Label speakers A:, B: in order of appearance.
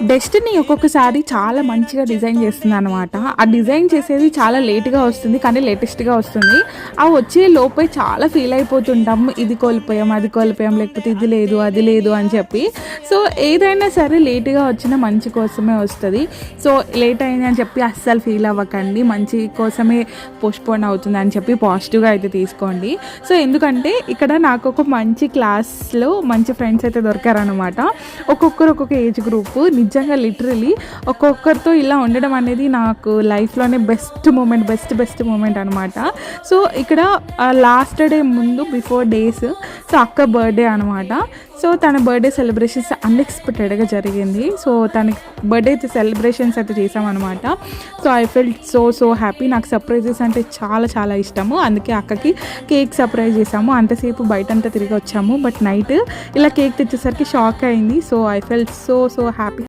A: Destiny ఒక్కొక్కసారి చాలా మంచిగా డిజైన్ చేస్తుంది అనమాట. ఆ డిజైన్ చేసేది చాలా లేట్గా వస్తుంది, కానీ లేటెస్ట్గా వస్తుంది. ఆ వచ్చే లోపే చాలా ఫీల్ అయిపోతుంటాం, ఇది కోల్పోయాం అది కోల్పోయాం, లేకపోతే ఇది లేదు అది లేదు అని చెప్పి. సో ఏదైనా సరే లేట్గా వచ్చిన మంచి కోసమే వస్తుంది. సో లేట్ అయింది అని చెప్పి అస్సలు ఫీల్ అవ్వకండి, మంచి కోసమే పోస్ట్పోన్ అవుతుంది అని చెప్పి పాజిటివ్గా అయితే తీసుకోండి. సో ఎందుకంటే ఇక్కడ నాకు ఒక మంచి క్లాస్లో మంచి ఫ్రెండ్స్ అయితే దొరికారనమాట. ఒక్కొక్కరు ఒక్కొక్క ఏజ్ గ్రూపు. నిజంగా లిటరలీ ఒక్కొక్కరితో ఇలా ఉండడం అనేది నాకు లైఫ్లోనే బెస్ట్ మూమెంట్ అనమాట. సో ఇక్కడ లాస్ట్ డే ముందు బిఫోర్ డేస్ సో అక్క బర్త్డే అనమాట. సో తన బర్త్డే సెలబ్రేషన్స్ అన్ఎక్స్పెక్టెడ్గా జరిగింది. సో తనకి బర్త్డే సెలబ్రేషన్స్ అయితే చేసామన్నమాట. So I felt so happy. నాకు సర్ప్రైజెస్ అంటే చాలా ఇష్టము, అందుకే అక్కకి కేక్ సర్ప్రైజ్ చేసాము. అంతసేపు బయటంతా తిరిగి వచ్చాము, బట్ నైట్ ఇలా కేక్ తెచ్చేసరికి షాక్ అయింది. So I felt so happy.